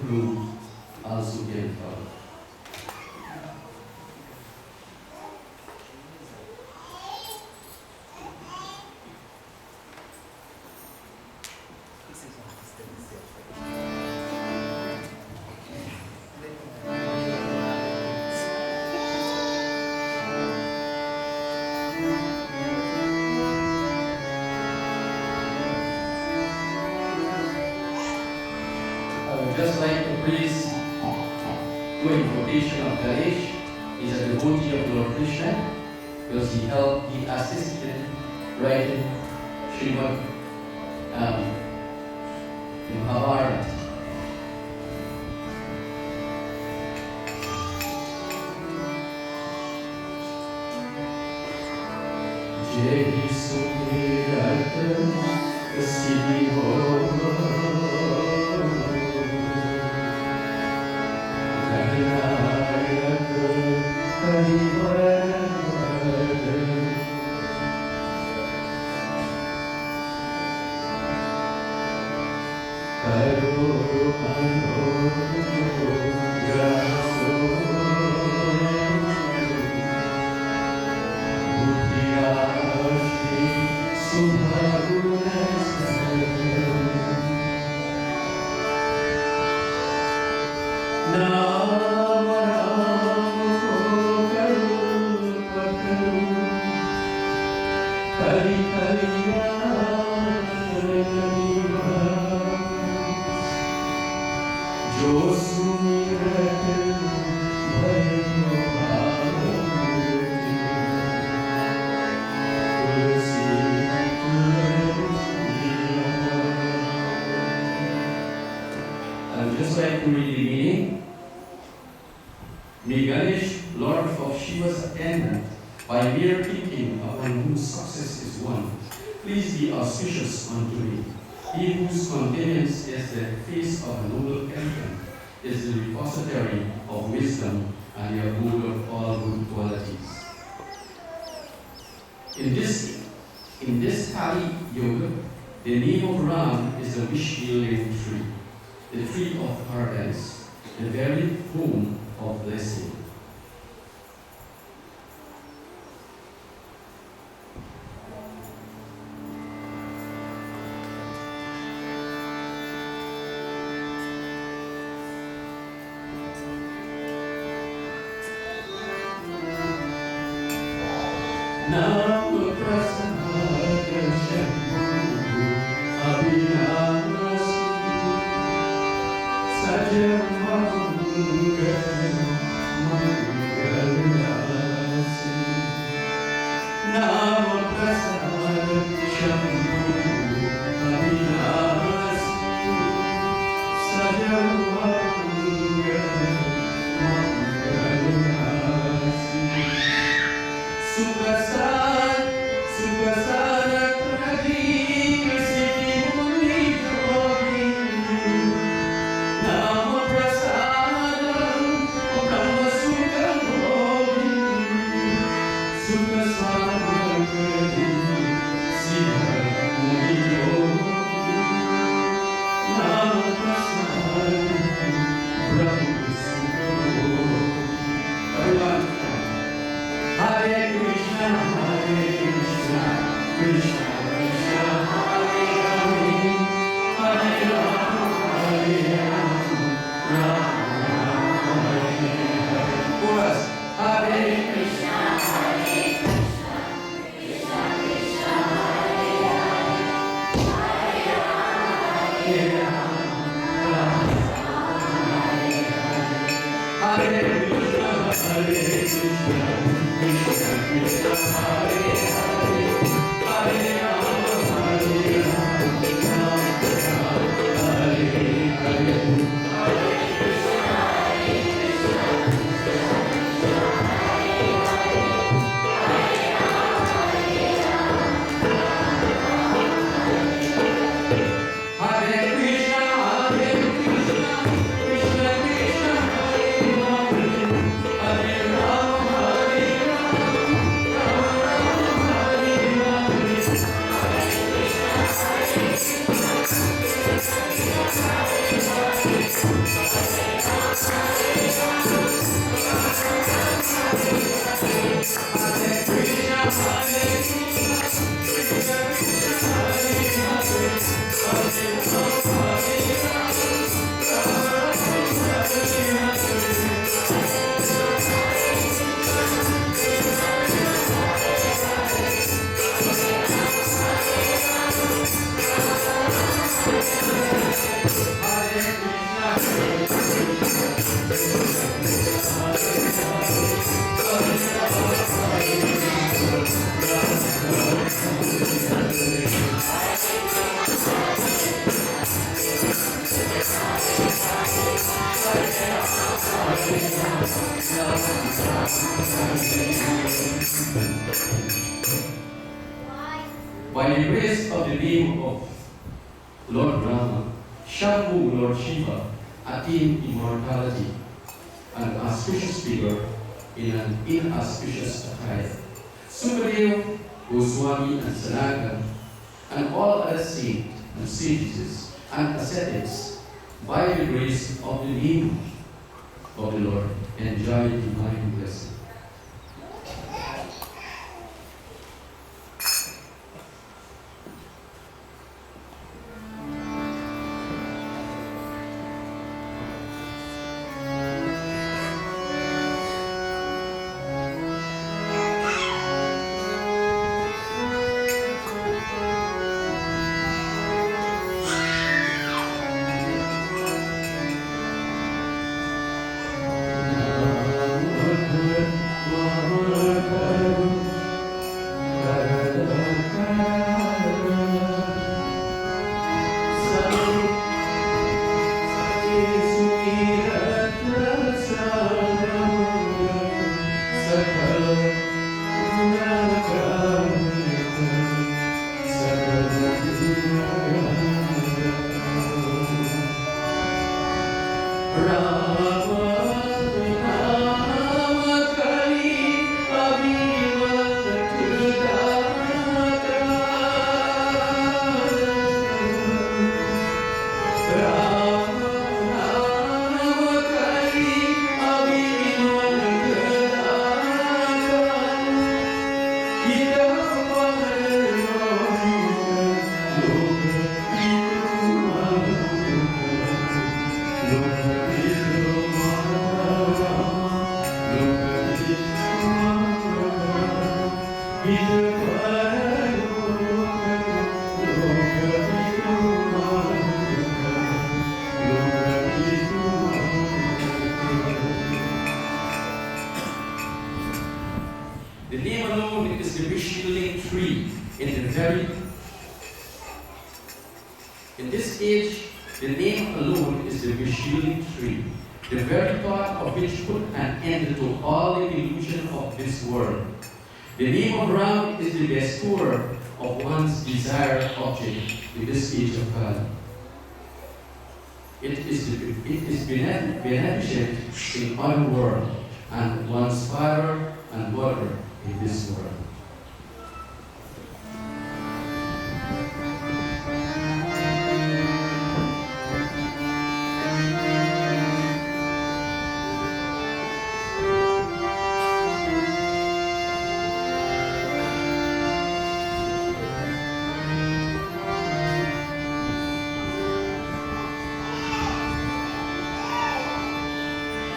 Who also gave her. Just like the priest doing invocation of Ganesh is a devotee of Lord Krishna because he assisted writing Srimad Mahabharata. Jai Sumir Siddhi Ho. Just like to read the meaning. May Ganesh, Lord of Shiva's attendant, by mere thinking upon whose success is won, please be auspicious unto me. He whose countenance is the face of a noble elephant is the repository of wisdom and the abode of all good qualities. In this Kali Yoga, the name of Ram is the wish-yielding tree, the tree of paradise, the very home of blessing. Now By the grace of the name of Lord Rama, Shambhu Lord Shiva attained immortality, an auspicious figure in an inauspicious attire. Sukadeva, Goswami, and Sanatana, and all other saints and sages and ascetics, by the grace of the name of the Lord, enjoy divine blessing. The name alone is the wish-healing tree in this age, the name alone is the wish-healing tree, the very thought of which put an end to all the illusion of this world. The name of Ram is the bestower of one's desired object in this age of Kali. It is beneficent in one world and one's father and mother in this world.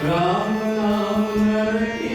Rama Navami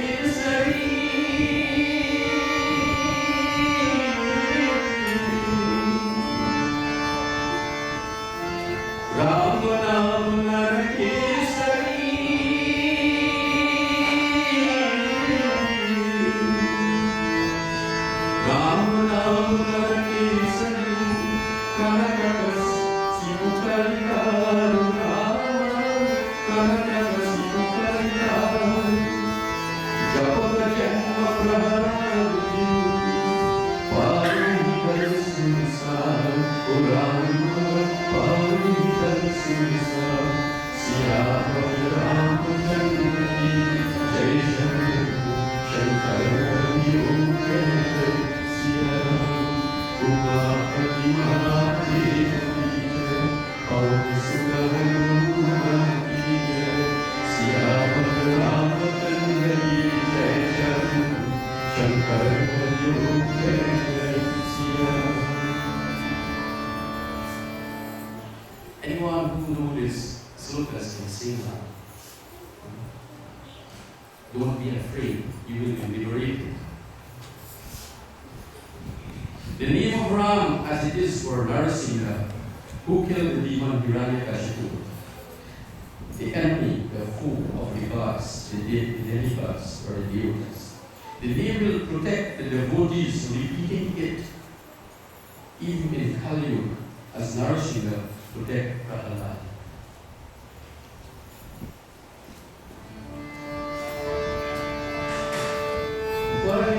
Anyone who knows this slokas can sing that. Don't be afraid, you will be liberated. The name of Ram, as it is for Narasimha, who killed the demon Hiranyakashipu, the enemy, the foe of the gods, the demigods or the deities. The name will protect the devotees, repeating it even in Kali Yuga, as Narasimha protect Prahalad. Why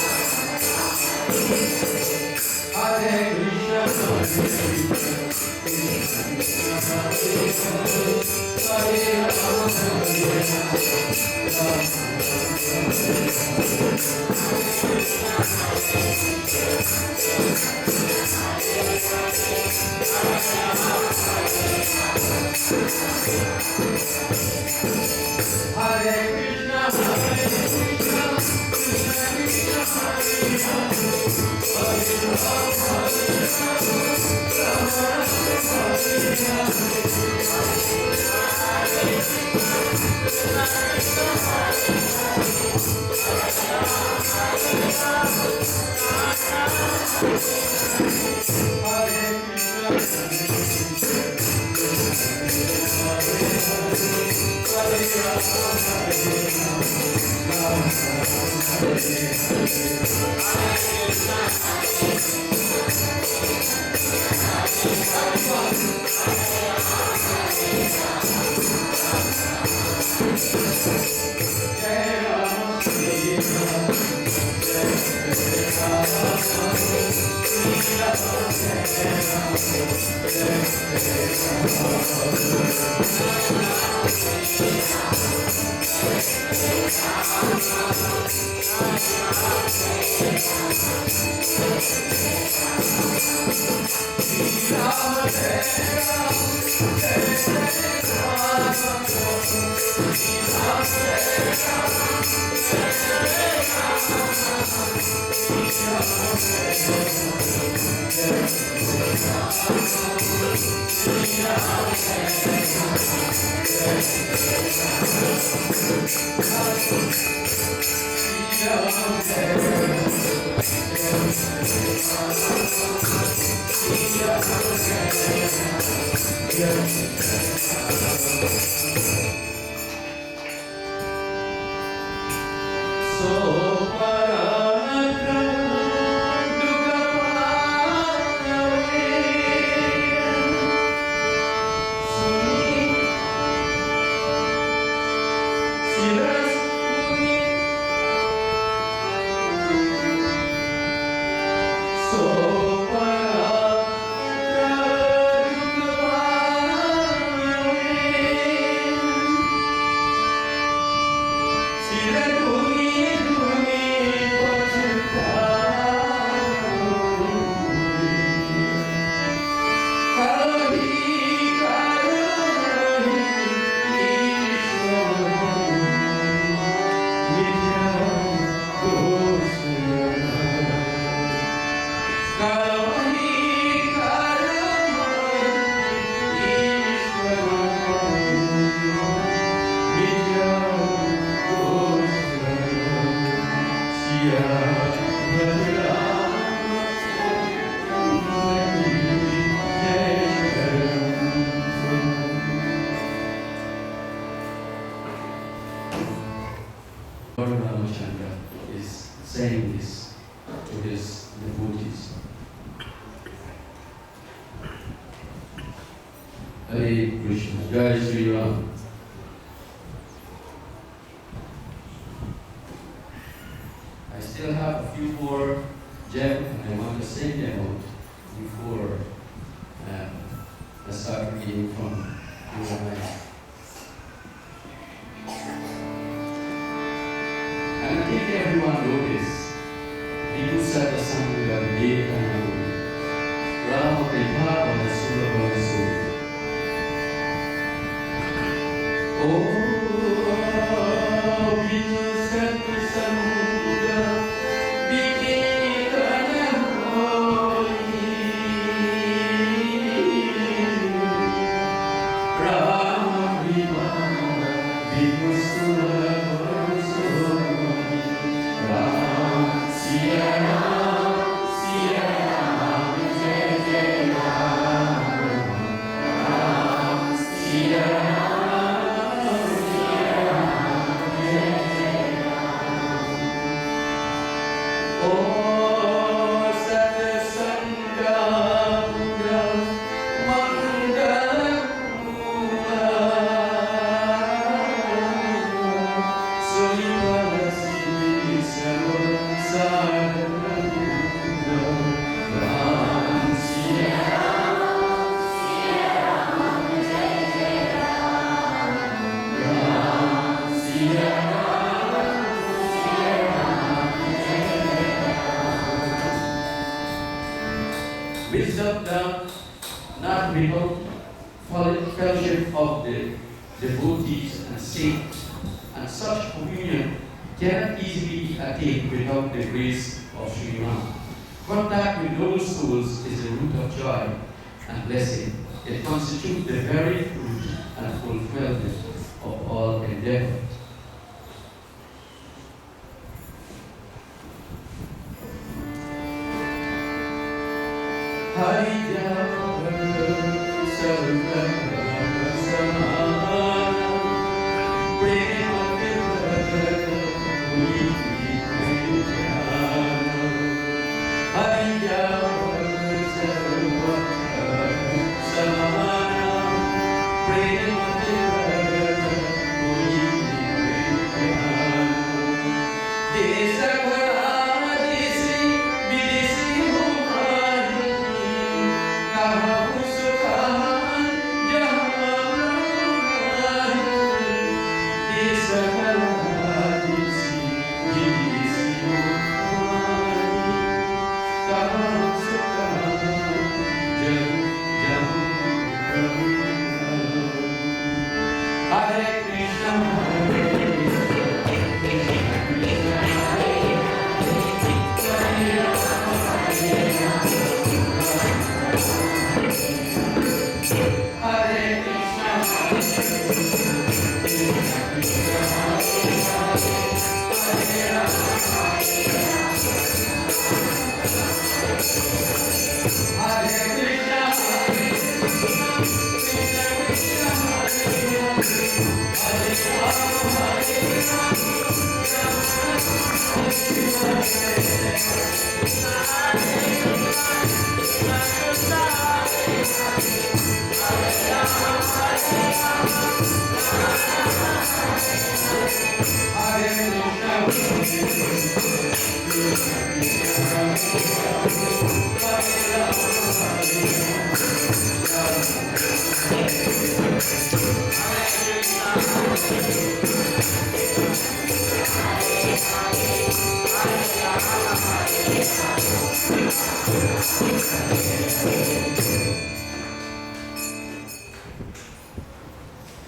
Hare Krishna, Hare Lord Ramachandra is saying this to his devotees. Hare Krishna, Jai Sri Ram. I still have a few more gems and I want to sing them out before I start reading from Rama. And I think everyone noticed, Hindu Sata Sangha Rama Navami, Rama Prabha Sulabha Suri. Oh, Hindu Sata Sangha down, not without fellowship of the devotees and saints, and such communion cannot easily be attained without the grace of Sri Ram. Contact with noble souls is the root of joy and blessing. It constitutes the very root and fulfillment of all endeavor.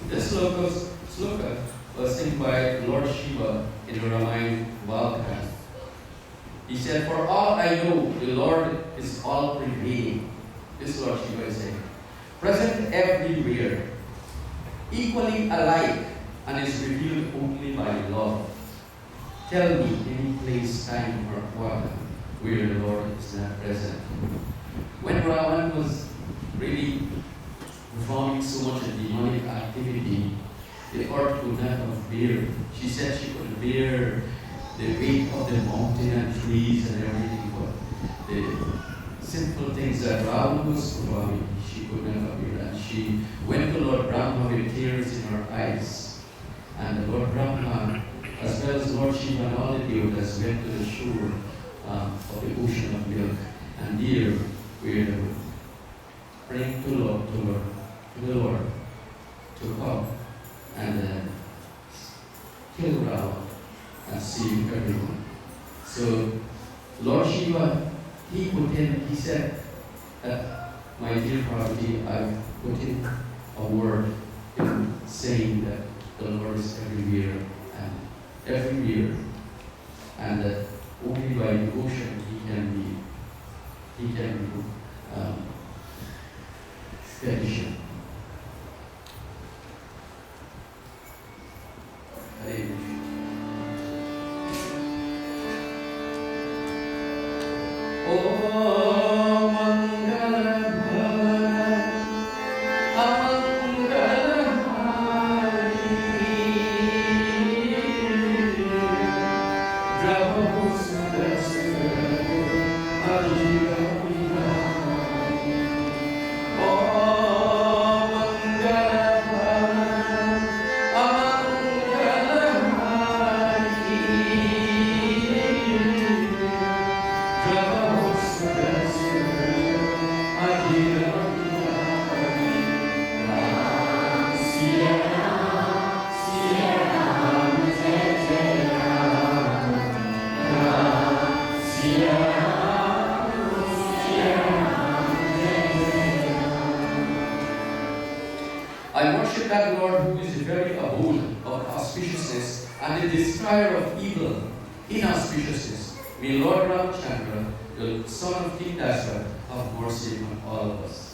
This sloka was sung by Lord Shiva in the Rama Navami. He said, "For all I know, the Lord is all pervading." This Lord Shiva is saying, present everywhere, equally alike, and is revealed only by love. Tell me any place, time, or quarter where the Lord is not present. When Ravan was really performing so much of demonic activity, the earth could not have bear. She said she could bear the weight of the mountain and trees and everything, but the simple things that Ravan was performing, she could not have bear. And she went to Lord Brahma with tears in her eyes. And the Lord Brahma, as well as Lord Shiva and all the devotees, went to the shore of the ocean of milk. And there we were praying to the Lord to come and kill Ravan and save everyone. So Lord Shiva, he said that, my dear Parvati, I've put in a word in saying that the Lord is everywhere, and that only by devotion he can be sufficient. Hare Krishna. Om Mangala Bhava Amangala Hari Brahma Sudasya Ajira Om I worship that Lord who is the very abode of auspiciousness and the destroyer of evil inauspiciousness. May Lord Ramachandra, the son of King Dasharatha, have mercy on all of us.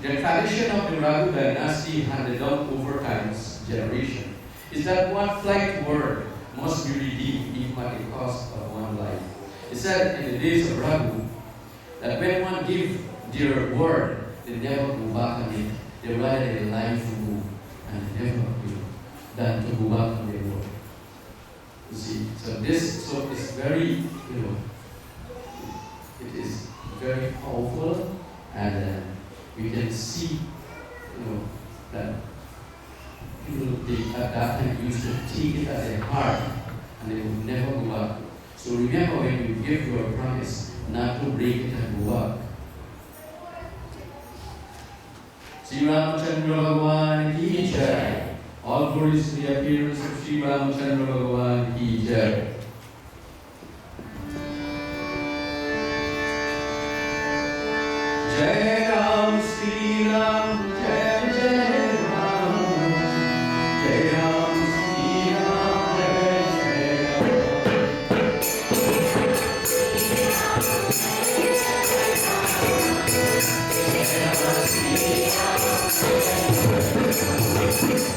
The tradition of the Raghu dynasty handed down over time's generation is that one flight word must be redeemed even at the cost of one life. It said in the days of Raghu that when one give their word, they never go back on it. They rather their life move and they never do than to go back on their word. You see, so it's very, it is very powerful, and we can see, that people at that time used to take it as a heart, and they would never go back. So remember, when you give your promise, not to break it and go back. Sri Ramachandra Bhagavan ki jai. All glories to the appearance of Sri Ramachandra Bhagavan ki jai. Jai Ram, Sri Ram, Jai Jai Ram. Jai Ram, Sri Ram, Jai Jai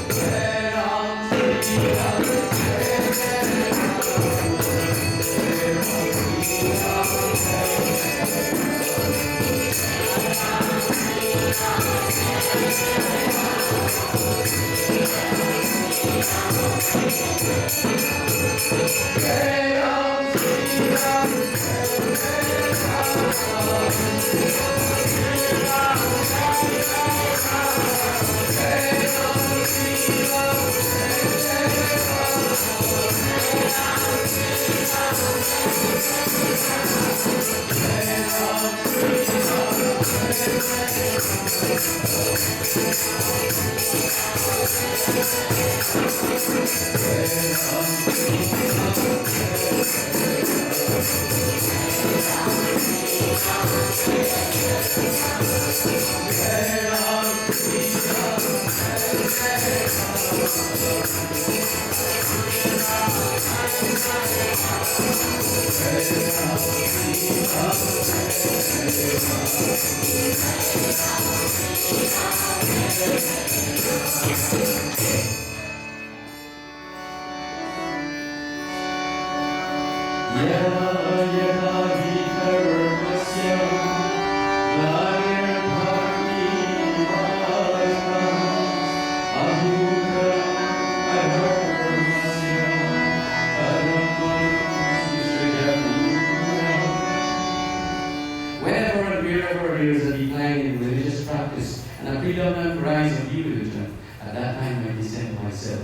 Ram. Whenever and wherever there is a decline in religious practice and a predominant rise of religion, at that time I descend myself.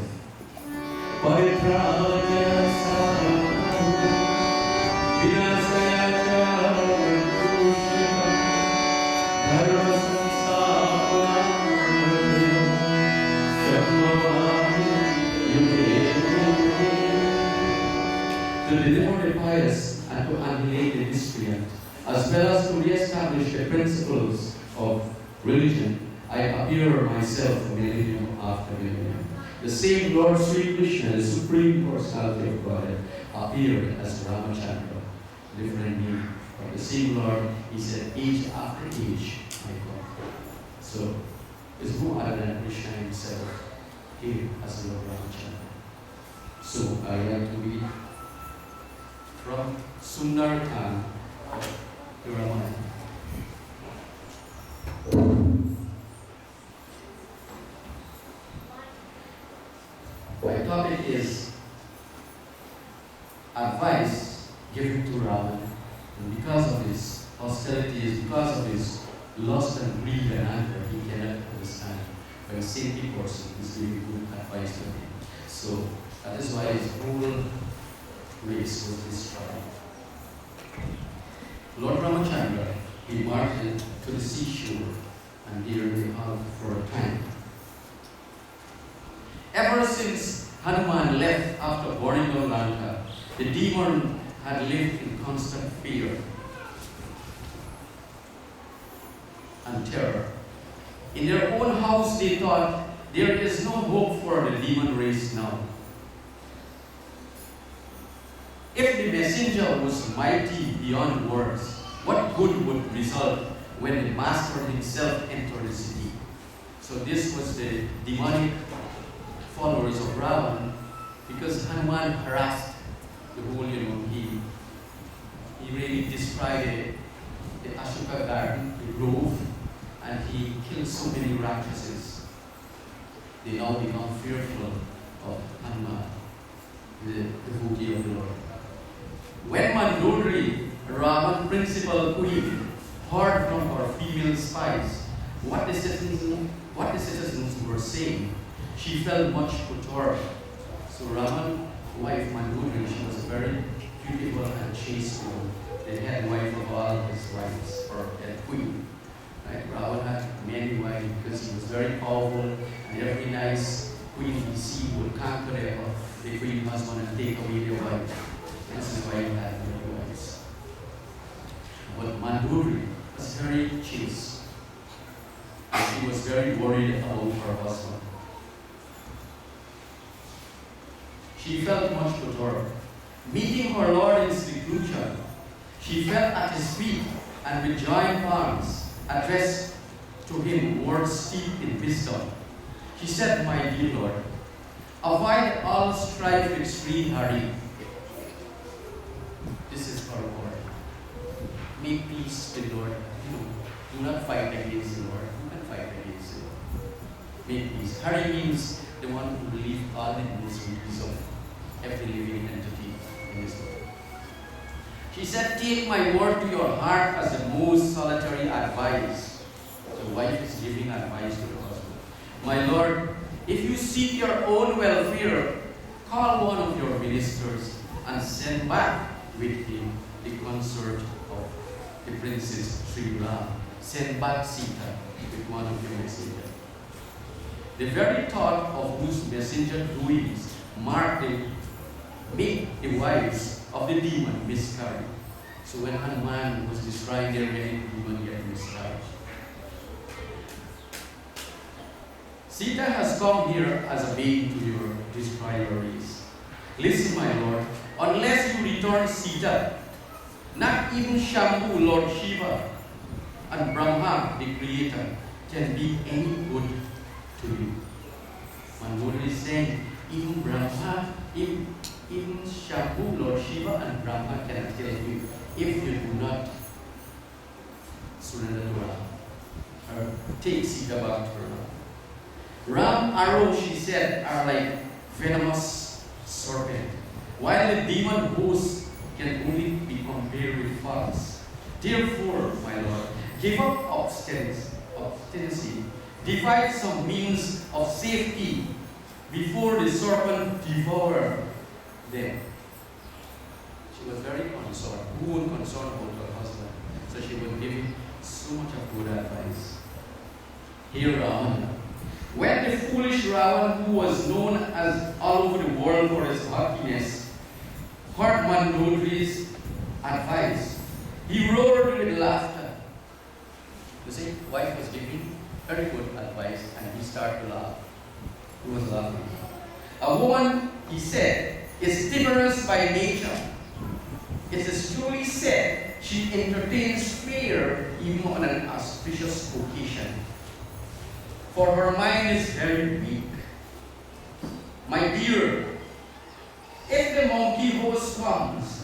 To deliver the pious and to annihilate the miscreant, as well as to re-establish the principles of religion, I appear myself millennium after millennium. The same Lord Sri Krishna, the Supreme Personality of Godhead, appeared as Ramachandra, different name. But the same Lord, he said, age after age, I come. So, it's no other than Krishna himself here as Lord Ramachandra. So I like to read from Sundarkan of the Ramayana. My topic is advice given to Ravan, and because of his hostilities, because of his lust and greed and anger, he cannot understand when a saintly person is giving good advice to him. So that is why his whole race was destroyed. Lord Ramachandra, he marched to the seashore, and here they hung for a time. Ever since Hanuman left after burning down Lanka, the demon had lived in constant fear and terror. In their own house, they thought, there is no hope for the demon race now. If the messenger was mighty beyond words, what good would result when the master himself entered the city? So this was the demonic followers of Ravan, because Hanuman harassed the whole, he really destroyed the Ashoka garden, the grove, and he killed so many Rakshasas. They now become fearful of Hanuman, the devotee of the Lord. When Mandodari, Ravan's principal queen, heard from her female spies what the citizens were saying, she felt much perturbed. So Ravan's wife Mandodari, she was a very beautiful and chaste woman, the head wife of all his wives, or head queen. Right? Ravan had many wives because he was very powerful, and every nice queen he see would conquer the queen husband and take away their wife. This is why he had many wives. But Mandodari was very chaste. She was very worried about her husband. She felt much perturbed. Meeting her lord in seclusion, she fell at his feet and with joined palms addressed to him words steeped in wisdom. She said, "My dear Lord, avoid all strife with Sri Hari." This is our word. Make peace with the Lord. Do not fight against the Lord. You can fight against the Lord. Make peace. Hari means the one who believes all the miseries of every living entity in this world. She said, "Take my word to your heart as the most solitary advice." The wife is giving advice to the husband. "My Lord, if you seek your own welfare, call one of your ministers and send back with him the consort of the princess Sri Ram. Send back Sita with one of your messengers." The very thought of whose messenger doings make the wives of the demon miscarry. So when Hanuman was destroying their many, the demon get miscarried. Sita has come here as a bait to destroy your race. Listen, my Lord, unless you return Sita, not even Shambhu, Lord Shiva, and Brahma, the Creator, can be any good to you. Mandodari is saying, even Brahma, even Shambhu, Lord Shiva, and Brahma cannot help you if you do not surrender to Ram, or take Sita back to Ram. Ram arrows, she said, are like venomous serpent, while the demon host can only be compared with false. Therefore, my Lord, give up obstinacy, devise some means of safety before the serpent devour them. She was very concerned. Who would concern about her husband? So she would give him so much of good advice. Here Ravana. When the foolish Ravan, who was known as all over the world for his haughtiness, heard Mandodari's advice, he roared with laughter. You see, wife was giving very good advice, and he started to laugh. He was laughing. A woman, he said, is timorous by nature. It is truly said, she entertains fear even on an auspicious occasion. For her mind is very weak. My dear, comes,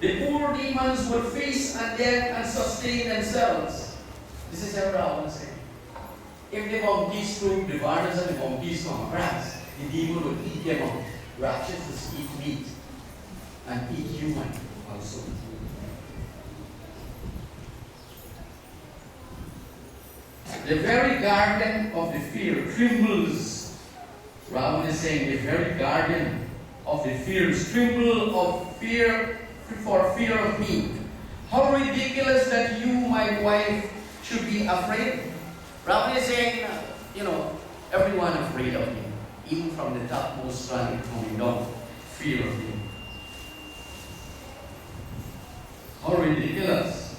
the poor demons would face and then and sustain themselves. This is how Ravana said. If the monkeys took the varnas and the monkeys come grass, the demon would eat them up. Rakshasas eat meat and eat human also. The very garden of the fear trembles. Ravana is saying the very garden of the fears tremble of fear for fear of me. How ridiculous that you, my wife, should be afraid. Ravana is saying, everyone afraid of me. Even from the topmost planet coming down, fear of me. How ridiculous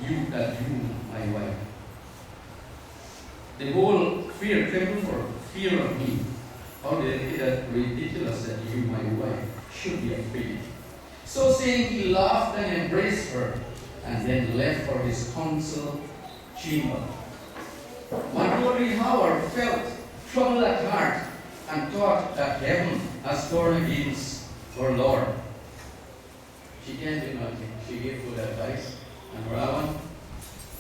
you, my wife. The whole fear tremble for fear of me. How ridiculous that you, my wife, should be afraid. So saying, he laughed and embraced her, and then left for his council chamber. Mandoori, however, felt trouble at heart and thought that heaven has turned against her Lord. She can't do nothing. She gave good advice. And Ravan,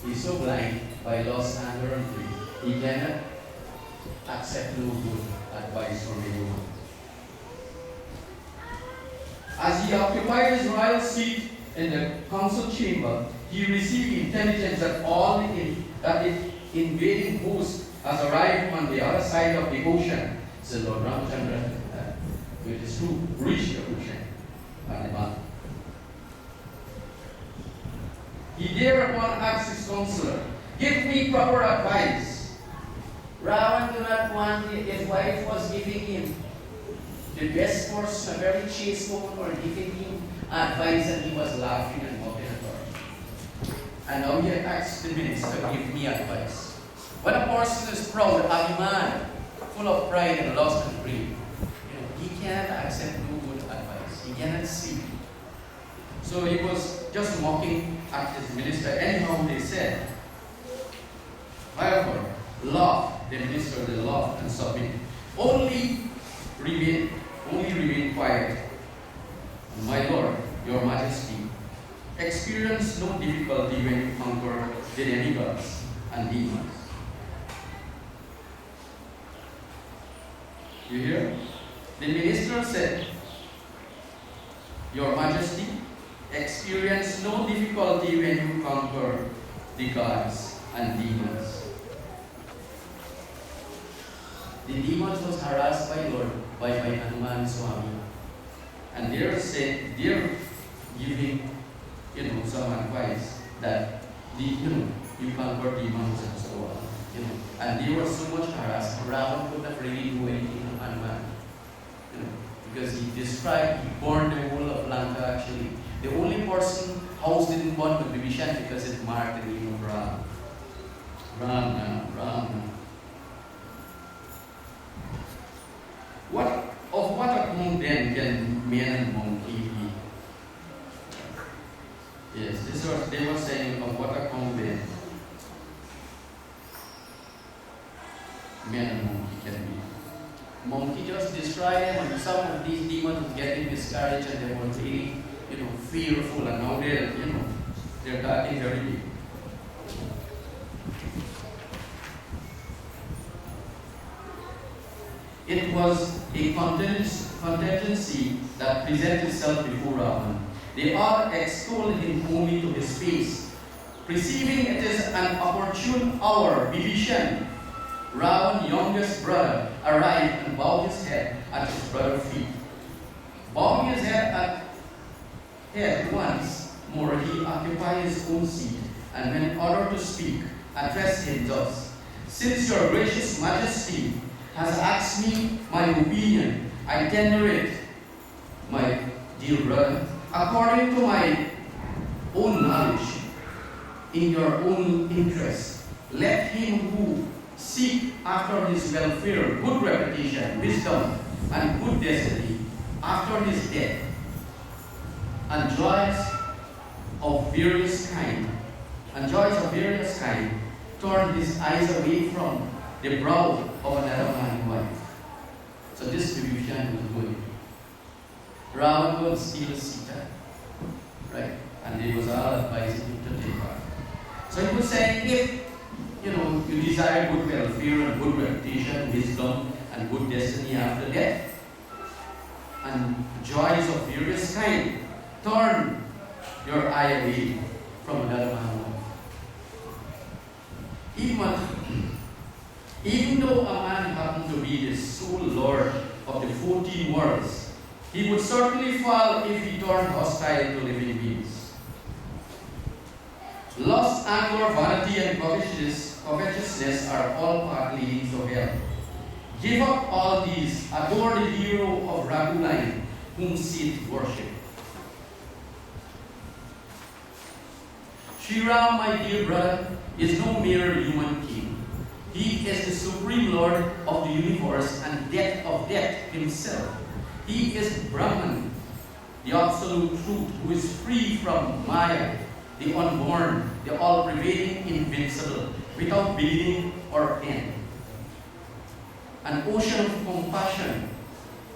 he's so blind by loss, anger, and grief. He cannot accept no good advice from anyone. As he occupied his royal seat in the council chamber, he received intelligence that that the invading host has arrived on the other side of the ocean. So Lord Ramchandra, it is to reach the ocean and the mountain. He thereupon asked his counselor, give me proper advice. Ravan did not want his wife was giving him the best course, a very chaste woman, or giving him advice, and he was laughing and mocking at her. And now he had asked the minister, give me advice. When a person is proud, Abhiman, full of pride and lust and greed, he cannot accept no good advice. He cannot see. So he was just mocking at his minister. Anyhow, they said, however, laugh, the minister, they laughed and submit. Only remain quiet. My Lord, your Majesty, experience no difficulty when you conquer the demigods and demons. You hear? The minister said, your Majesty, experience no difficulty when you conquer the gods and demons. The demons was harassed by Hanuman Swami. And they're giving, some advice that you conquer demons and so on. And they were so much harassed. Ravan could not really do anything to Hanuman. Because he burned the whole of Lanka actually. The only person house didn't burn was Vibhishan because it marked the name of Ram. Ram. Of what account then can man and monkey be? Yes, they were saying of what account then man and monkey can be. Monkey just destroyed them, and some of these demons were getting discouraged and they were really, fearful, and now they're talking very big. It was a contingency that presented itself before Ravan. They all extolled him only to his face. Perceiving it is an opportune hour, Vibhishan, Ravan's youngest brother, arrived and bowed his head at his brother's feet. Bowing his head once more, he occupied his own seat, and when ordered to speak, addressed him thus: since your gracious Majesty has asked me my opinion, I tender it, my dear brother, according to my own knowledge, in your own interest. Let him who seek after his welfare, good reputation, wisdom, and good destiny, after his death, and joys of various kind, turn his eyes away from the brow of another man's wife. So this Vibhishan was doing. Rama would steal Sita, right? And they was all advising him to take her. So he was saying, if you desire good welfare and good reputation, wisdom and good destiny after death, and joys of various kind, turn your eye away from another man's life. Even though a man happened to be the sole lord of the 14 worlds, he would certainly fall if he turned hostile to living beings. Lust, anger, vanity, and covetousness are all path leading to hell. Give up all these, adore the hero of Raghuline, whom Sith worship. Sri Ram, my dear brother, is no mere human king. He is the supreme lord of the universe and death of death himself. He is Brahman, the absolute truth, who is free from Maya, the unborn, the all-pervading invincible, without beginning or end. An ocean of compassion.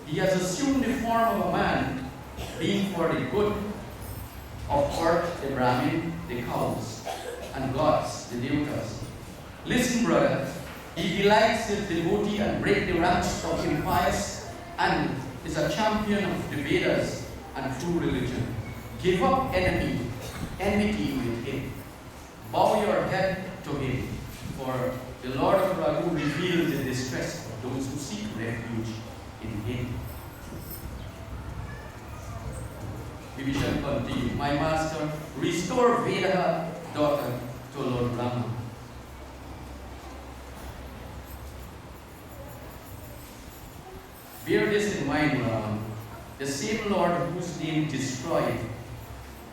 He has assumed the form of a man, being for the good of earth, the Brahmin, the cows, and gods, the devatas. Listen, brother, he delights his devotee and breaks the ranks of impious and is a champion of the Vedas and true religion. Give up enmity with him. Bow your head to him, for the Lord of Raghu reveals the distress of those who seek refuge in him. Vibhishan continued, my master, restore Veda daughter to Lord Rama. Bear this in mind, Rama. The same Lord whose name destroyed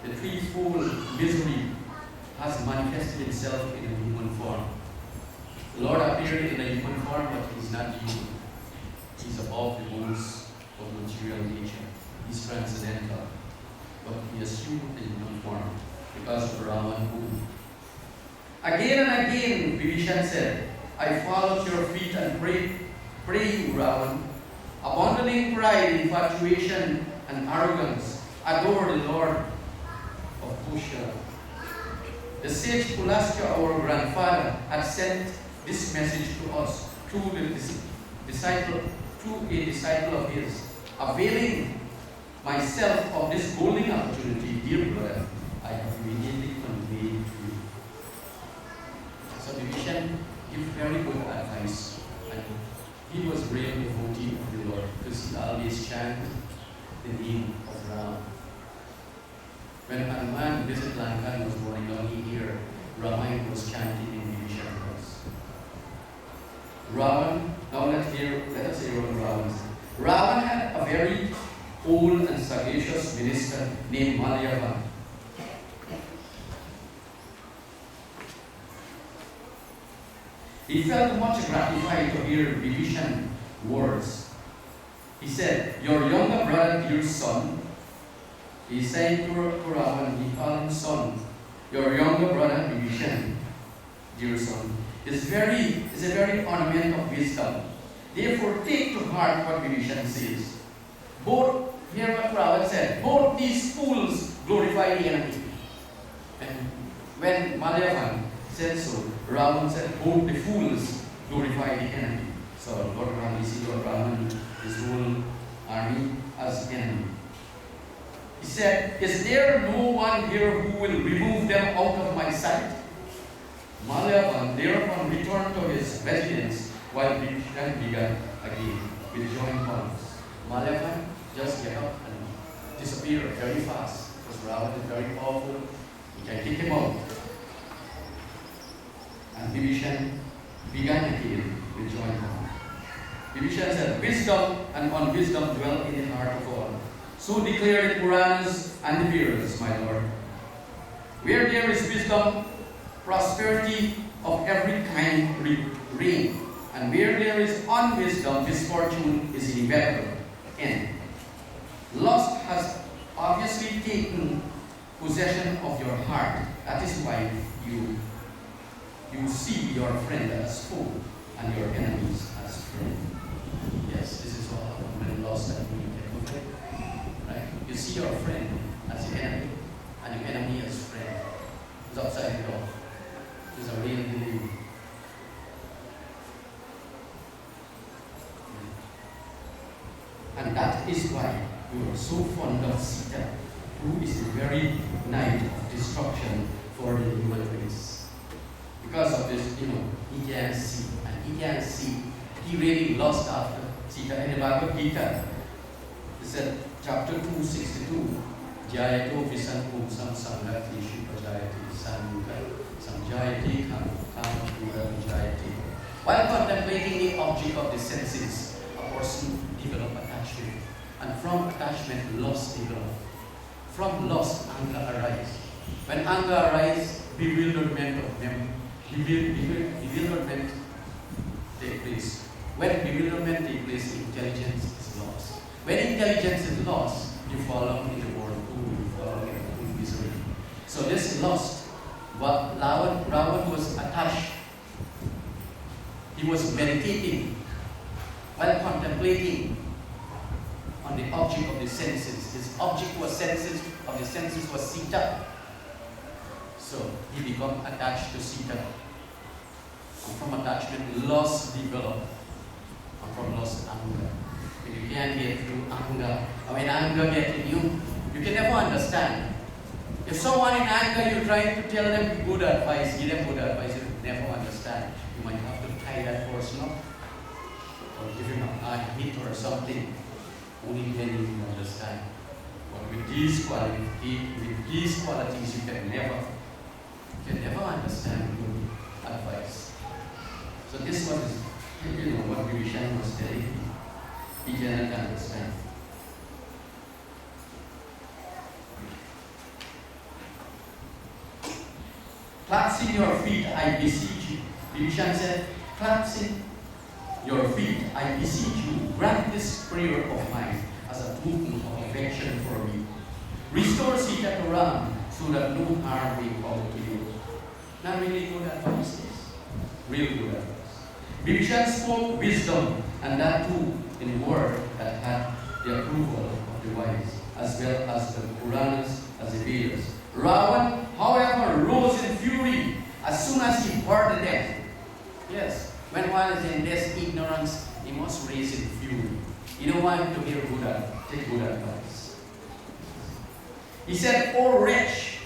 the threefold misery has manifested himself in a human form. The Lord appeared in a human form, but he is not human. He is above the woes of material nature. He is transcendental. But he assumed the human form because of Rama Navami. Again and again, Vibhishan said, I fall at your feet and pray you, Ravan, abandoning pride, infatuation, and arrogance, adore the Lord of Kushala. The sage Pulaska, our grandfather, had sent this message to us through a disciple of his. Availing myself of this golden opportunity, dear brother, I have immediately conveyed to you. So Vibhishan gave very good advice, and he was real devotee of the Lord because he always chanted the name of Rama. When Hanuman visited Lanka and was going down, he heard Ramayana was chanting in Vibhishan's voice. Ravan, now let us hear what Ravan said. Ravan had a very old and sagacious minister named Malyavan. He felt much gratified to hear Vibhishan's words. He said, your younger brother, dear son, he said to Ravan, he called him son, your younger brother, Vibhishan, dear son, is a very ornament of wisdom. Therefore, take to heart what Vibhishan says. Both, hear what Ravan said, both these fools glorify the enemy. And when Malyavan said so, Ravan said, both the fools glorify the enemy. So Lord Ram, we see Lord Ravan, his whole army as enemy. He said, is there no one here who will remove them out of my sight? Malyavan thereupon returned to his residence while Vibhishan began again with joined palms. Malyavan just get up and disappear very fast because Ravan is very powerful. He can kick him out. And Vibhishan began again with joined palms. Vibhishan said, wisdom and unwisdom dwell in the heart of all. So declare the Puranas and the Vedas, my Lord. Where there is wisdom, prosperity of every kind reign. And where there is unwisdom, misfortune is inevitable. End. Lust has obviously taken possession of your heart. That is why you see your friend as foe and your enemies as friend. Yes, this is all when lust and we get conflict. Right? see your friend as your enemy and your enemy as friend. It's upside down. It's a real believer. And that is why we are so fond of Sita, who is the very knight of destruction for the human race. Because of this, he can't see. And he can't see. He really lost after Sita. In the Bhagavad Gita, it said, chapter 262, Jayato Visankum Sam Samgati Shipajayati Samuka Samjayati Kamapura Vijayati. While contemplating the object of the senses, a person develops attachment. And from attachment, lust develops. From lust, anger arises. When anger arises, bewilderment of memory. Bewilderment takes place. When bewilderment takes place, intelligence is lost. When intelligence is lost, you fall into the world, you fall into misery. So this lust, but Ravan was attached. He was meditating while contemplating on the object of the senses. His object was of the senses was Sita. So he became attached to Sita. And from attachment, lust developed. And from lust, anger. When you can't get through anger, or when anger gets in you, you can never understand. If someone in anger, you're trying to tell them good advice, give them good advice, you never understand. You might have to tie that person up, or give him a hit or something. Only then you can understand. But with these qualities, you can never understand good advice. So this one is, what Vibhishan was telling me. He cannot understand. Clasp in your feet, I beseech you. Vibhishan said, clasp in your feet, I beseech you. Grant this prayer of mine as a token of affection for me. Restore Sita to Ram so that no harm will come to you. Not really good advice, real good advice. Vibhishan spoke wisdom, and that too in a word that had the approval of the wise, as well as the Puranas, as the Vedas. Ravan, however, rose in fury as soon as he heard the death. Yes, when one is in this ignorance, he must raise in fury. He don't want to hear take good advice. He said, "O wretch,"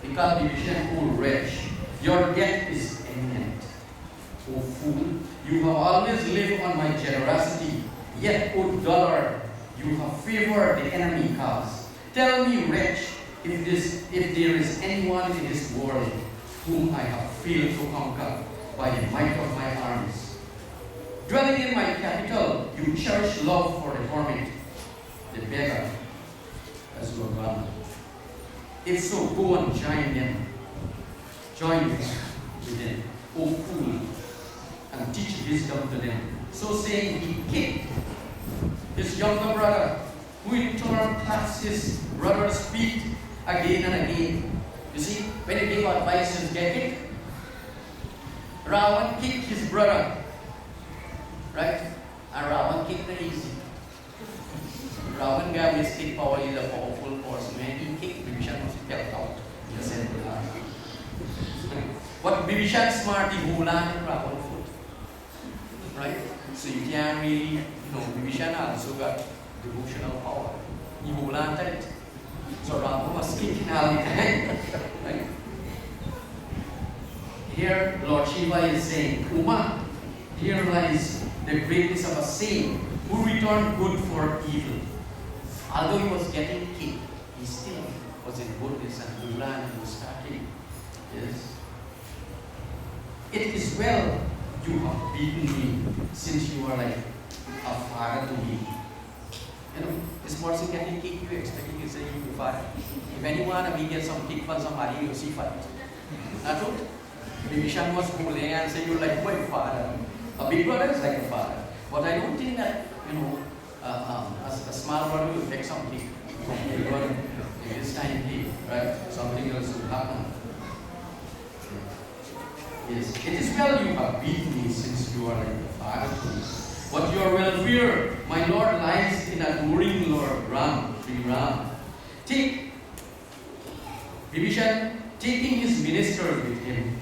he called Vibhishan, "O wretch, your death is imminent. O fool, you have always lived on my generosity, yet, O dullard, you have favored the enemy cause. Tell me, wretch, if there is anyone in this world whom I have failed to conquer by the might of my arms. Dwelling in my capital, you cherish love for the hermit, the beggar, as your brother. If so, go and join them. Join with them, O fool, and teach wisdom to them." So saying, he kicked his younger brother, who in turn clasped his brother's feet again and again. You see, when you give advice, you get it. Ravan kicked his brother, right? And Ravan kicked the easy. Ravan gave his kick power, is a powerful force. When he kicked, Vibhishan was kept out. He said, but Vibhishan smart, he hold on to Ravan's foot. Right? So you can't really, Vibhishan also got devotional power. He hold on to it. So Ravan was kicking all the time. Right? Here, Lord Shiva is saying, Uma, here lies the greatness of a saint who returned good for evil. Although he was getting kicked, he still was in goodness and Ulan was starting. Yes. It is well you have beaten me, since you are like a father to me. This person getting kicked, you expecting to say you father. If anyone we get some kick from somebody, you see father. Not true? Vibhishan was holding and saying you're like my father. A big brother is like a father. But I don't think that, a small brother will take some kick from a big brother. In this time, right? Something else will happen. Yes, it is well you have beaten me, since you are like a father to me. But your welfare, my Lord, lies in adoring Lord Ram, Sri Ram. Take Vibhishan, taking his ministers with him,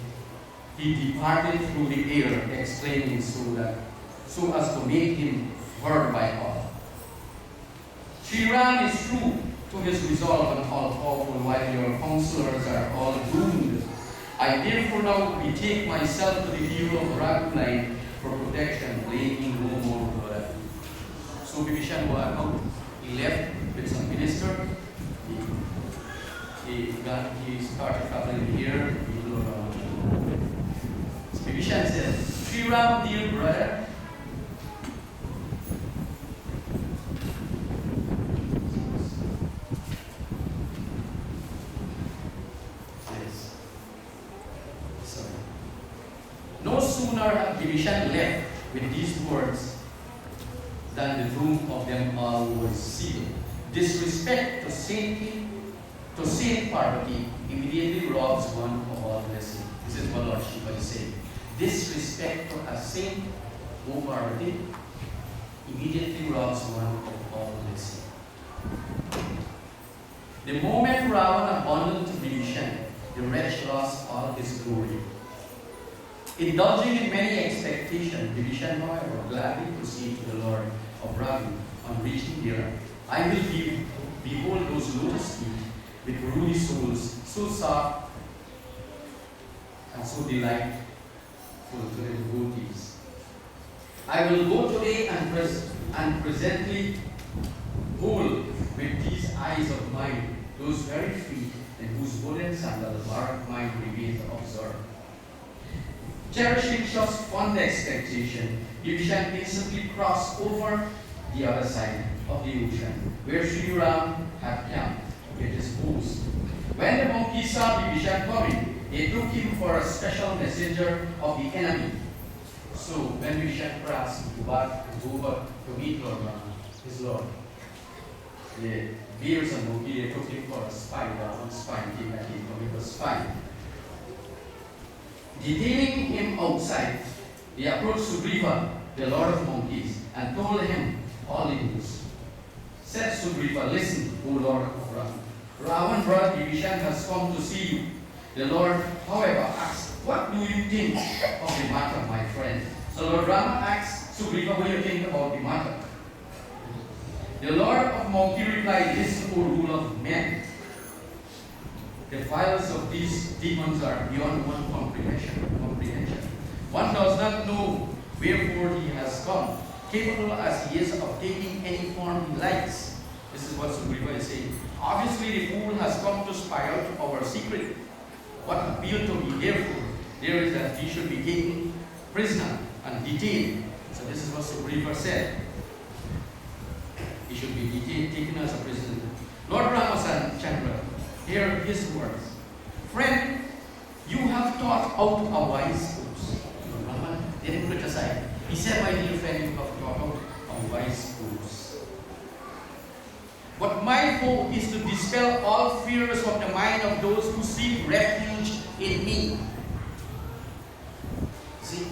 he departed through the air, exclaiming so as to make him heard by all. Sri Ram is true to his resolve and all powerful, while your counselors are all doomed. I therefore now betake myself to the hero of Raghunath for protection, laying no more blood. So Vibhishan was out. He left with some minister. He started traveling here. So Vibhishan says, Sri Ram, dear brother, no sooner had Vibhishan left with these words than the doom of them all was sealed. Disrespect to Saint Parvati immediately robs one of all blessing. This is what Lord Shiva is saying. Disrespect to a Saint Parvati immediately robs one of all blessing. The moment Ravana abandoned Vibhishan, the wretch lost all his glory. Indulging in many expectations, Vibhishan, however, gladly proceeded to the Lord of Ravi. On reaching there, I will behold those lotus feet with ruby soles, so soft and so delightful to the devotees. I will go today and presently hold with these eyes of mine those very feet in whose wooden sandal mark mine remains observed. Cherishing such fond expectation, Vibhishan instantly crossed over the other side of the ocean, where Sri Ram had camped with his host. When the monkeys saw Vibhishan coming, they took him for a special messenger of the enemy. So when Vibhishan crossed over to meet Lord Rama, his Lord, the bears and monkeys, they took him for a spy. One spy came at him, he was spy. Detaining him outside, they approached Sugriva, the Lord of Monkeys, and told him all the news. Said Sugriva, listen, O Lord of Ram. Ravan brother Vibhishan has come to see you. The Lord, however, asked, what do you think of the matter, my friend? So Lord Rama asked Sugriva, what do you think about the matter? The Lord of Monkey replied, listen, O ruler of men. The vials of these demons are beyond one comprehension. One does not know wherefore he has come, capable as he is of taking any form he likes. This is what Sugriva is saying. Obviously, the fool has come to spy out our secret. What appealed to me, therefore, there is that he should be taken prisoner and detained. So this is what Sugriva said. He should be taken as a prisoner. Lord Ramachandra, hear his words. Friend, you have thought out a wise course. Rama didn't put it aside. He said, my dear friend, you have thought out a wise course. But my hope is to dispel all fears of the mind of those who seek refuge in me. See?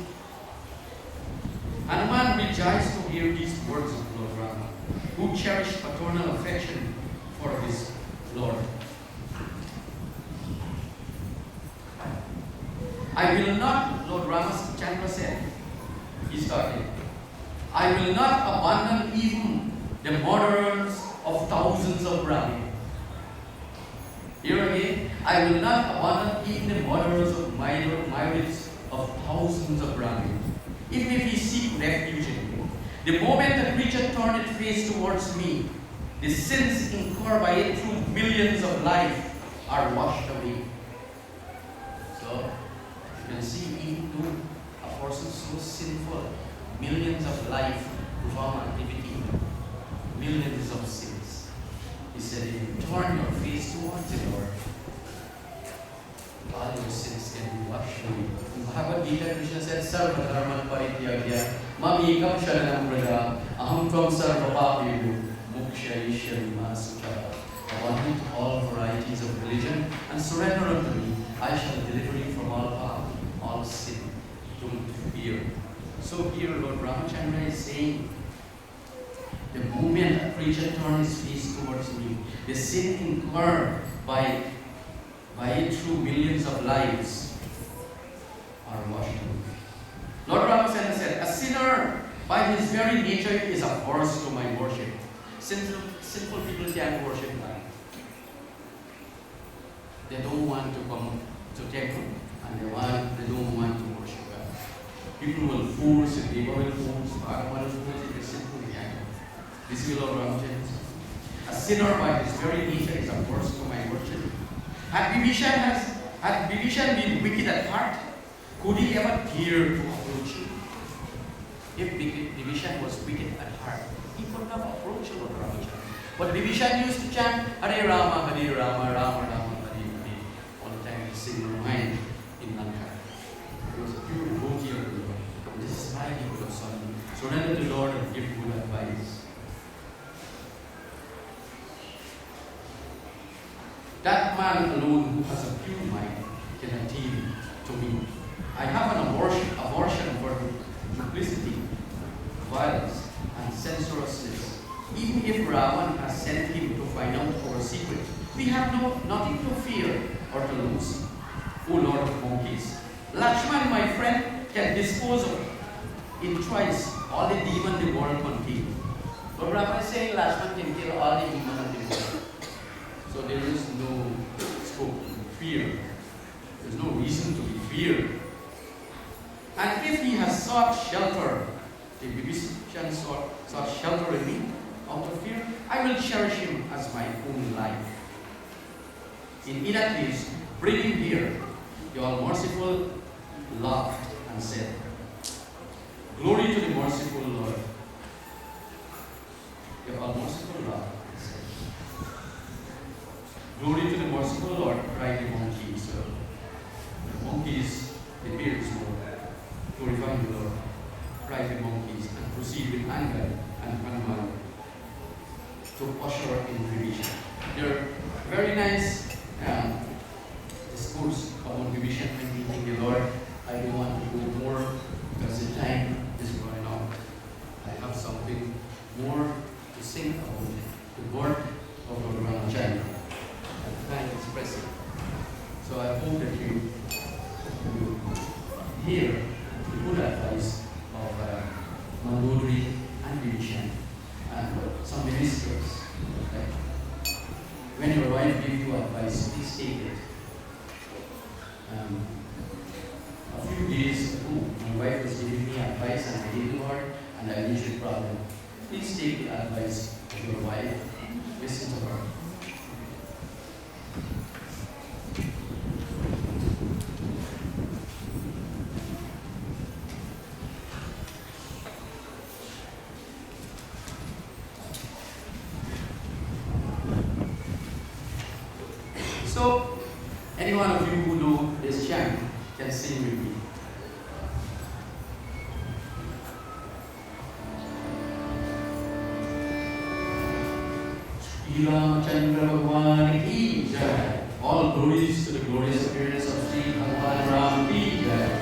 Hanuman rejoiced to hear these words of Lord Rama, who cherished paternal affection for his Lord. I will not, Lord Ramachandra said, he started, I will not abandon even the murderers of thousands of Brahmin. Here again, I will not abandon even the murderers of myriads of thousands of Brahmin, even if he seek refuge in me. The moment the creature turned its face towards me, the sins incurred by it through millions of life are washed away. So, you can see, even though a person so sinful, millions of life perform activity, millions of sins. He said, if you turn your face towards the Lord, all your sins can be washed away. In Bhagavad Gita, Krishna said, Sarva dharman parityagya, mam ekam sharanam vraja, aham tvam sarva papeyo, moksha ishyami masukha. Abandon all varieties of religion and surrender unto me. I shall deliver you from all path, all sin. Don't fear. So here Lord Ramachandra is saying, the moment a preacher turns his face towards me. The sin incurred by it through millions of lives are washed away. Lord Ramakrishna said, a sinner by his very nature is averse to my worship. Sinful people can't worship God. They don't want to come to temple, and they don't want to worship God. People will force it, they will force, Bhagavan will force it, they simply can't. This is Lord Ramakrishna. A sinner by his very nature is averse to my worship. Had Vibhishan been wicked at heart, could he ever dare to approach you? If Vibhishan was wicked at heart, he could not approach Lord Ramakrishna. But Vibhishan used to chant Hare Rama, Hare Rama, Rama Rama, Hare Hare. All the time he sing Ramayana in Lanka. He was a pure devotee of the Lord. This is why he could have son. Surrender to the Lord and give good advice. That man alone who has a pure mind can attain to me. I have an abortion for duplicity, violence, and sensuousness. Even if Ravan has sent him to find out our secret, we have nothing to fear or to lose. O Lord of monkeys, Lakshman, my friend, can dispose of in twice all the demons the world contains. Lord Ravan is saying Lakshman can kill all the demons of the world. So there is no scope of fear. There is no reason to be feared. And if he has sought shelter, if Vibhishan sought shelter in me out of fear, I will cherish him as my own life. In that case, bring him here. The all-merciful laughed and said, Glory to the merciful Lord. The all-merciful laughed and said, Glory to the merciful Lord, cried the monkeys. The monkeys, the beards were glorifying the Lord, cried the monkeys, and proceed with anger and Hanuman to usher in Vibhishan. There are very nice discourse about Vibhishan and meeting the Lord. I don't want to go more because the time is running out. I have something more to sing about the word of Lord Ramachandra. I can't express it. So I hope that you hear the good advice of Mandodari and Vibhishan and some ministers. Like, when your wife gives you advice, please take it. A few days ago, my wife was giving me advice and I gave to her and I reached a problem. Please take the advice of your wife. Listen to her. So, any one of you who know this chant can sing with me. Sri Ramachandra Bhagwan ki jai. All glories to the glorious appearance of Sri Bhagwan Ram ki jai.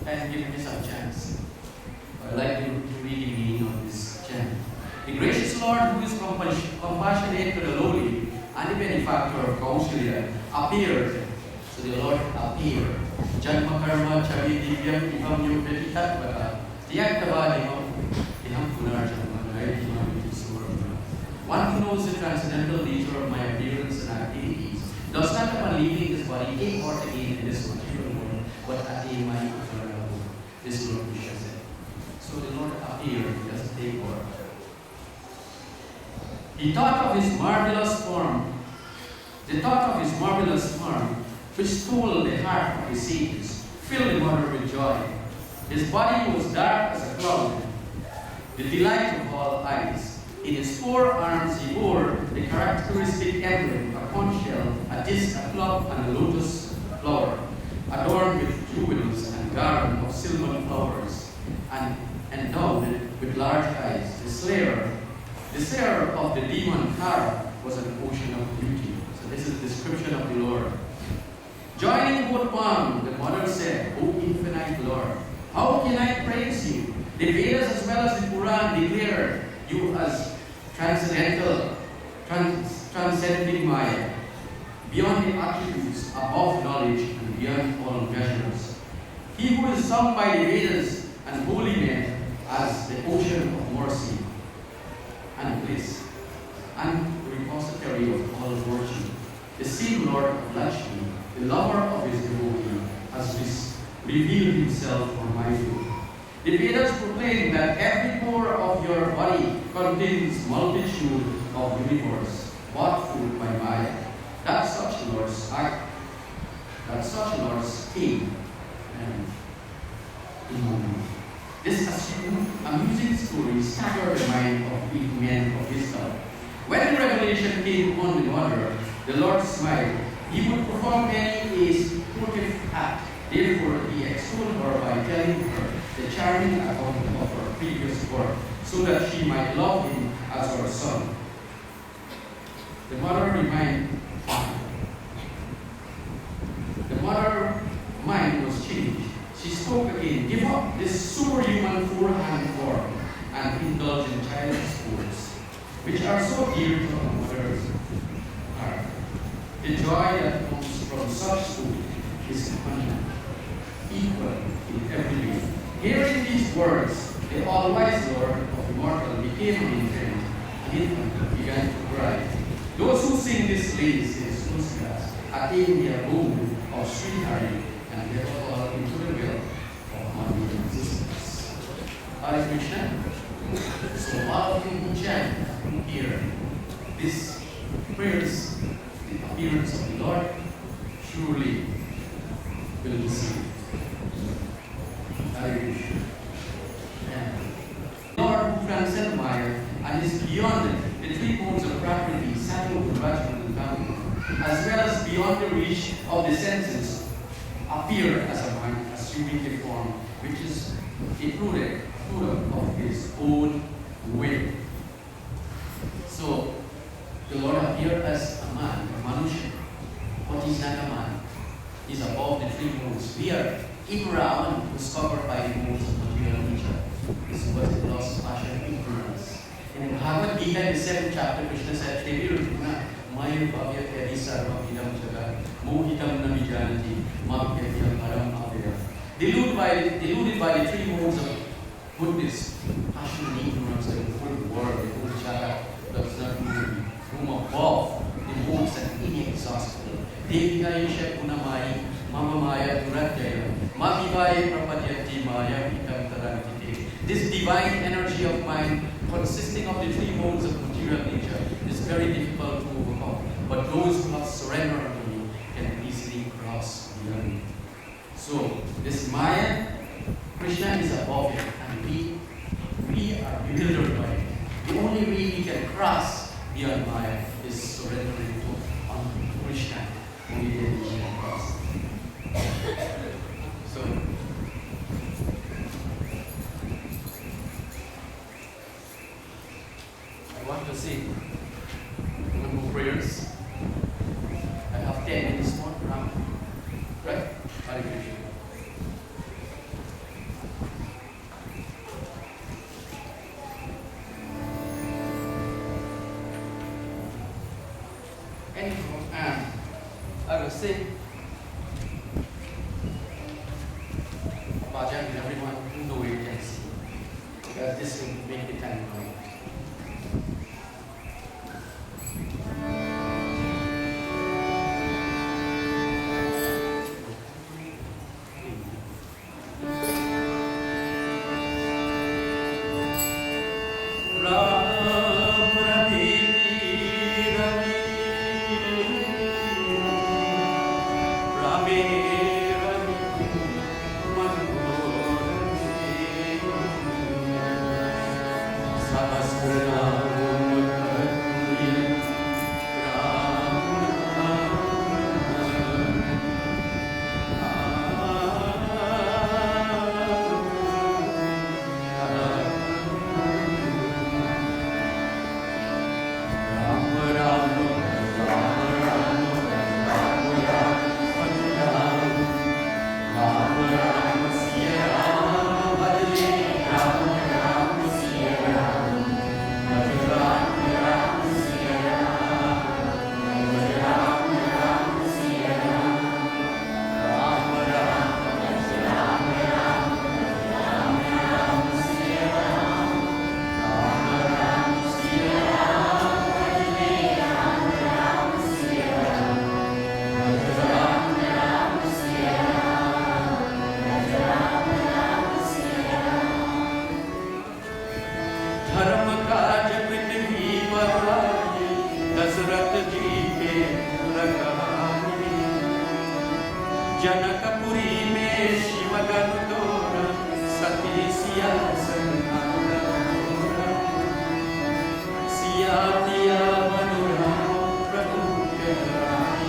And give me some chance. I'd like to read the meaning of this chant. The gracious Lord, who is compassionate to the lowly and the benefactor of counselor, appeared. So the Lord appeared. Janma karma chavi divyam ivam yupretitat vata. Tiyaktavadimam iham punarjanma naidimam isuram. One who knows the transcendental nature of my appearance and activities does not upon leaving this body take part again in this material world, but attain my eternal home. This Lord Krishna said. So the Lord appeared, he doesn't take part. He thought of his marvelous form. The thought of his marvelous form, which stole the heart of his sages, filled the mother with joy. His body was dark as a cloud, the delight of all eyes. In his forearms he bore the characteristic emblem, a conch shell, a disc, a club, and a lotus flower, adorned with jewels and garland of silver flowers, and endowed with large eyes. The slayer of the demon Kara was an ocean of beauty. So this is the description of the Lord. Joining both palms, the mother said, O infinite Lord, how can I praise you? The Vedas as well as the Quran declare you as transcendental, transcending Maya, beyond the attributes, above knowledge, and beyond all measures. He who is sung by the Vedas and holy men as the ocean of mercy and bliss, and repository of all virtue, the same Lord of Lakshmi, the lover of his devotee, has revealed himself for my good. The Vedas proclaim that every pore of your body contains multitude of universe, bought food by Maya. That such lords came and in this amusing story staggered the mind of big men of his time. When the revelation came upon the mother, the Lord smiled. He would perform any sportive act. Therefore, he extolled her by telling her the charming account of her previous work, so that she might love him as her son. The mother this superhuman forehand form and indulge in childish sports, which are so dear to our mother's heart. The joy that comes from such food is equal in every way. Hearing these words, the all-wise Lord of immortal became infant, and infant began to cry. Those who sing this lays in Snows grass attain their goal of sweetheart, and get fall into the will of unreal existence. Hare Krishna. So all of you who chant, who hear this prayers, the appearance of the Lord, surely will receive. Hare Krishna. Lord who transcends Maya and is beyond the three modes of Prakriti, Sattva, Rajas, and Tama, as well as beyond the reach of the senses, appear as a mind, assuming the form, which is a product of his own will. So, the Lord appeared as a man, a Manusha, but he's not a man. He's above the three modes. We are in Raman, who's covered by the modes of material nature. This was the lost passion of ignorance. In the Bhagavad Gita, in the 7th chapter, Krishna said, Maya Bhavya Teri Sarva Idam Jagat, Mohitam Navijanati, Mabhyatya Param Avya. Deluded by the three modes of goodness, passion and ignorance, the whole world, the whole Jagat does not move from above the modes and inexhaustible. Devika Yesha Punamai, Mama Maya Duratya, Mabhivaya Prapadyati Maya Hitam Tarantite. This divine energy of mind, consisting of the three modes of material nature, is very difficult to overcome. But those who have surrendered unto me can easily cross beyond. So, this Maya, Krishna is above it, and we are bewildered by it. The only way we can cross beyond Maya is surrendering to Krishna. Only then we can cross. So, I want to say one more prayers. I have 10 minutes more, Ram. Right? Hare Krishna. Anyhow, I will say Bhajan and everyone who know it can see, because this will make the time going. Janakpuri में शिवगन तोरा सती सिया संग सिया दिया मनोरम प्रभु के राम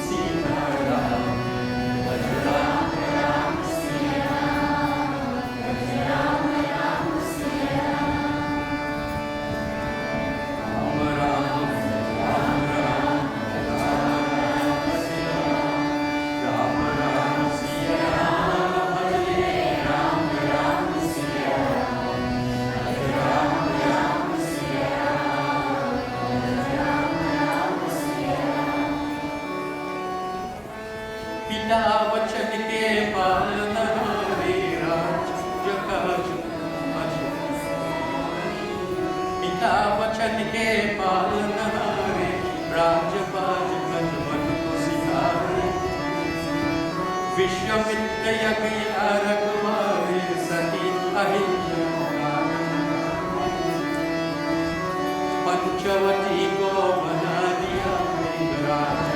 सीता राम राम राम सिया राम राम सिया राम राम राम राम राम सिया राम राम सीता वचन के पालना रे राज्य काज पिता वचन के पालना रे राजपाज कजवन को सिखाए विश्वामित्र यज्ञ रघुवारे सती अहिल्या पंचवटी को बना दिया राज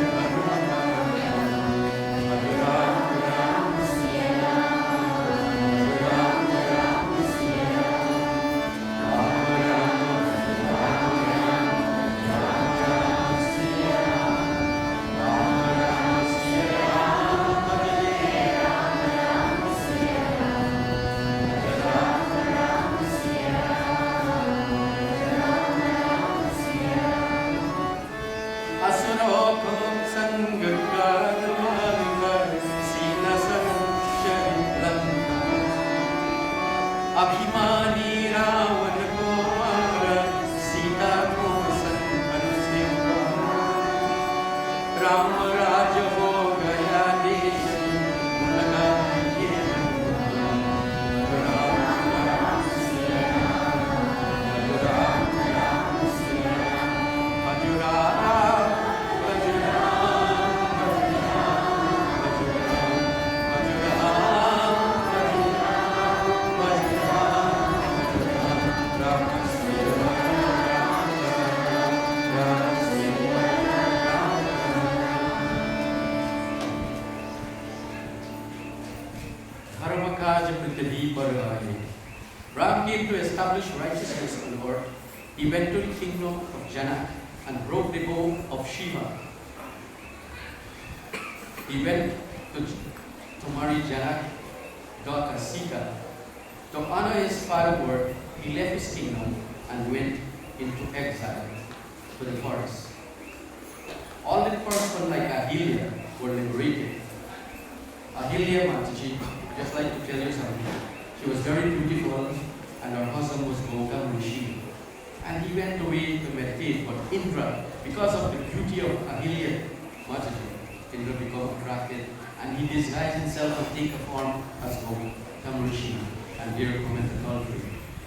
अभिमानी रावण को मारा सीता को संकट से राम राज हो गया देश लगा के Ram came to establish righteousness on earth. He went to the kingdom of Janak and broke the bow of Shiva. He went to marry Janak's daughter Sita. To honor his father's word, he left his kingdom and went into exile to the forest. All the persons like Ahilya were liberated. Ahilya Mataji, just like to tell you something, she was very beautiful and her husband was Gautam Rishi. And he went away to meditate, but Indra, because of the beauty of Ahilya Mataji, Indra became attracted and he disguised himself and take a form as Gautam Rishi, and there committed adultery.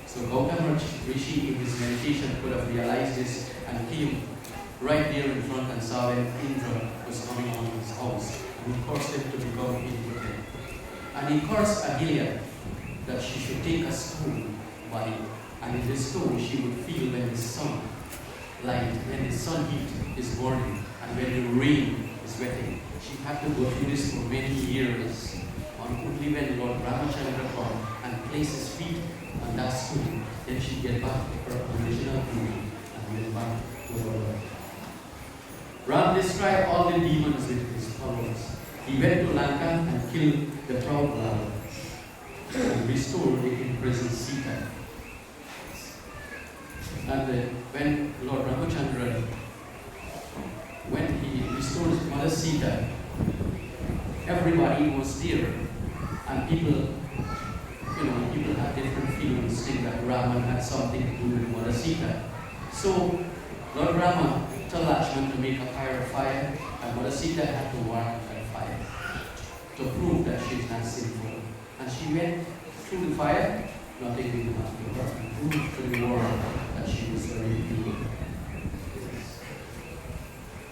So Gautam Rishi in his meditation could have realized this and came right there in front and saw that Indra was coming on his house. And he caused him to become impotent. And he cursed Ahilya that she should take a stone by, and in this stone she would feel when the sun light, when the sun heat is burning, and when the rain is wetting. She had to go through this for many years. Only when Lord Ramachandra come and place his feet on that stone, then she get back to her original beauty and went back to her Lord. Ram described all the demons with his followers. He went to Lanka and killed the proud Lava and restored the imprisoned Sita. And when Lord Ramachandra, when he restored Mother Sita, everybody was there, and people had different feelings, think that Rama had something to do with Mother Sita. So Lord Rama told Lakshman to make a pyre of fire, and Mother Sita had to warm that fire to prove that she is not sinful. And she went through the fire, nothing did happen to her, and proved to the world that she was very pure.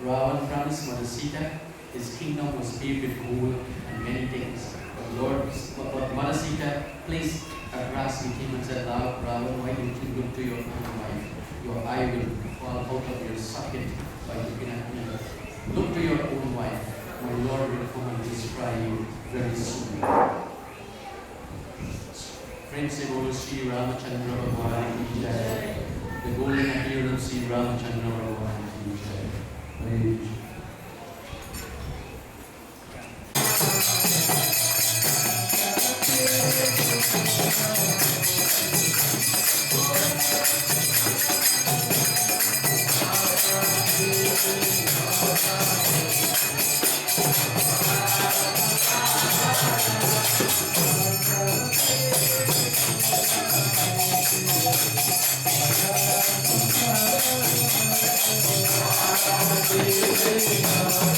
Ravan promised Mother Sita his kingdom was paved with gold and many things. But Mother Sita placed a brass in him and said, Ravan, why don't you look to your own wife? Your eye will fall out of your socket by looking at me. Look to your own wife. My Lord will come and destroy you very soon. Friends, say, Guru Sri Ramachandra Bhagwan Ki Jai. The golden appearance of Sri Ramachandra Bhagwan Ki Jai. Hare Krishna.